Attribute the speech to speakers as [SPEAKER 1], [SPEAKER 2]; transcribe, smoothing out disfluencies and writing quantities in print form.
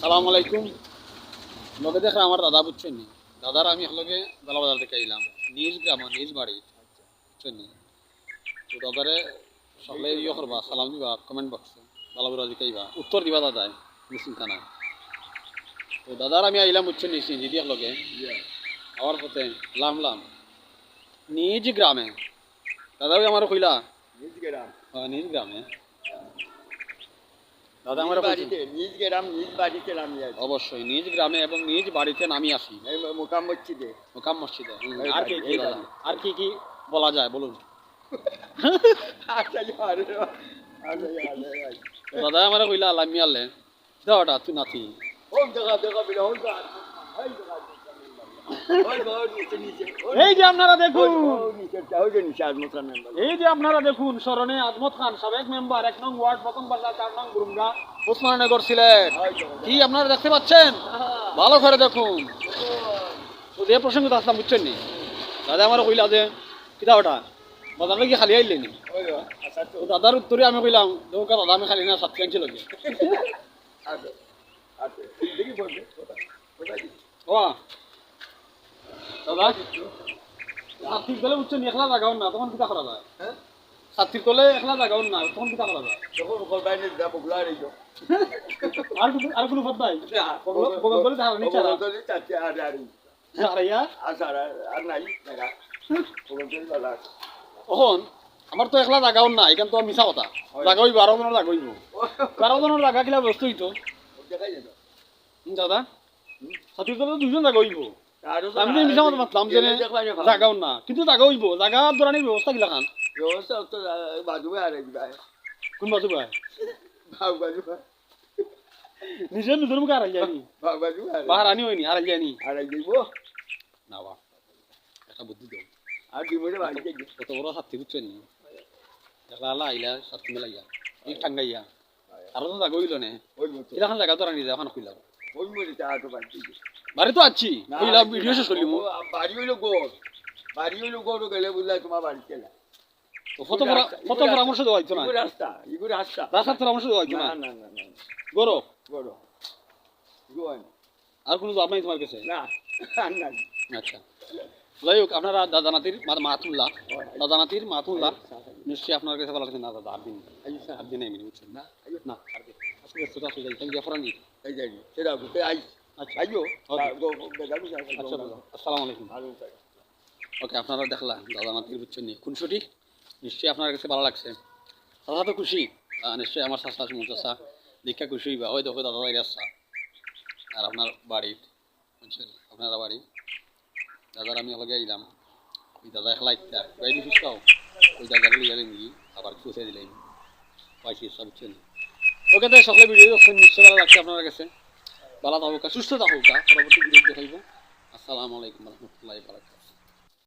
[SPEAKER 1] সালাম আলাইকুম। লগে দেখে আমার দাদা বুঝছেন নি, দাদার আমি একলগে দলা বাজার থেকে আইলাম, নিজ গ্রাম নিজ বাড়ি বুঝছেন নি। তো দাদারে সকলে ইয়ে করবা, সালাম দিবা কমেন্ট বক্সে, বালাবুরা দিকাইবা, উত্তর দিবা দাদায়, কোনো চিন্তা নাই। তো দাদার আমি আইলাম বুঝছেন নি, দিদি একলগে আমার পথে লামলাম নিজ গ্রামে। দাদাও আমার কইলা
[SPEAKER 2] নিজ গ্রাম
[SPEAKER 1] নিজ গ্রামে, দাদা আমার
[SPEAKER 2] বাড়িতে নিজ গ্রাম নিজ বাড়িতে নামি আসি
[SPEAKER 1] অবশ্যই নিজ গ্রামে এবং নিজ বাড়িতে নামি আসি
[SPEAKER 2] এই মোকাম মসজিদে
[SPEAKER 1] মোকাম মসজিদে।
[SPEAKER 2] এই
[SPEAKER 1] আর কি
[SPEAKER 2] বাড়ি,
[SPEAKER 1] কি
[SPEAKER 2] এই
[SPEAKER 1] দাদা,
[SPEAKER 2] বাড়ি।
[SPEAKER 1] আর কি কি বলা যায় বলুন। দাদা আমার কইলা আল্লাহ মিয়ালে দাওটা তুই নাতি এই যে আপনারা দেখুন, এই যে আপনারা দেখুন স্মরণে আজমত খান সাবেক মেম্বার 1 নং ওয়ার্ড প্রথম বাসা 4 নং গুরুঙ্গা ওসমাননগর সিলেট। কি আপনারা দেখতে পাচ্ছেন? ভালো করে দেখুন। তো যে প্রসঙ্গে আসলাম বুঝছেন নি, দাদা আমার কইলা যে কিতা ওটা বাজার লাগি খালি আইলেনি। তো দাদার উত্তরে আমি কইলাম দৌকা দাদা আমি খালি না সাত কেজি লাগে। ও দাদা সাতটির তলে বুঝছেন একলা জাগাও না, তখন কিতা করা যায়? সাতটির তলে একলা জাগাও না, তখন কিতা করা যায়? আর কোনো পথ নাই? বগল করে ধারা নিচে আর ইয়া তখন আমার তো একলা জাগাও না, এখান তো মিছা কথা। জাগা হইব 12 জনের জাগা হইব, 12 জনের জাগা কিলা বস্তু হইতো দাদা। সাতটির তলে 2 জন জাগা হইব। আমি যে মিছা কথা মাতলাম যে জাগাও না, কিন্তু জাগা হইব। জাগা দৌড়ানির ব্যবস্থা কিলা খান? কোন বাজু ভাই নিজের নিজের মুখে হারাই যায়নি, বাহার আনি হয়নি হারাই যায়নি না বা একটা বুদ্ধি দেব। কত বড় সাথী বুঝছেন নি, একলা আল্লাহ আইলা সাথী মেলাইয়া এই ঠাঙ্গাইয়া আরো তো জাগা হইল না। এলাকান জায়গা তো রানি এখন কইলাম বাড়ি তো আছি কইলাম ভিডিও শেষ করলিম।
[SPEAKER 2] বাড়ি হইলো গরু গেলে বুঝলাই তোমার বাড়িতে না
[SPEAKER 1] কত পরামর্শ দেওয়া হইতো না,
[SPEAKER 2] রাস্তা এগুলো রাস্তা
[SPEAKER 1] রাস্তার পরামর্শ দেওয়া হইতো না।
[SPEAKER 2] না না না
[SPEAKER 1] গরো
[SPEAKER 2] গরু
[SPEAKER 1] আর কোনো জবাব নাই তোমার কাছে?
[SPEAKER 2] না না
[SPEAKER 1] আচ্ছা যাই হোক, আপনারা দাদা নাতির মাতুল্লাহ, দাদা নাতির মাতুল্লাহ নিশ্চয়ই আপনার কাছে ভালো লাগছে না দাদা। 8 দিন 8 দিন এমনি বুঝছেন না না 8 দিন আজকে ব্যস্ততা আসলে যাই তাই জাফরানি
[SPEAKER 2] এই যাই সেটা আই
[SPEAKER 1] আচ্ছা
[SPEAKER 2] আইও
[SPEAKER 1] আচ্ছা দাদা আসসালামু আলাইকুম। ওকে আপনারা দেখলা দাদা নাতির বুঝছেন নি খুনসুটি, নিশ্চয়ই আপনার কাছে ভালো লাগছে। দাদা তো খুশি, নিশ্চয়ই আমার শাশা মুচাশা দীক্ষা খুশি হইবা। ওই দেখো দাদা বাইরে আসছা আর আপনার বাড়ির বুঝছেন, আপনারা বাড়ি দাদার আমি লগে আইলাম। ওই দাদা একলা ইত্যা বাইরে সুস্থাও ওই দাদার লিয়ে গেলেন কি আবার খুঁজে দিলেন পাইছি সব বুঝছেন। ওকে তো সকলে ভিডিও দেখছেন, নিশ্চয়ই ভালো লাগছে আপনার কাছে। ভালো থাকুক, সুস্থ থাকুক, পরবর্তী ভিডিও দেখাইব। আসসালামু আলাইকুম রহমতুল্লাহি ওয়া বারাকাতুহু।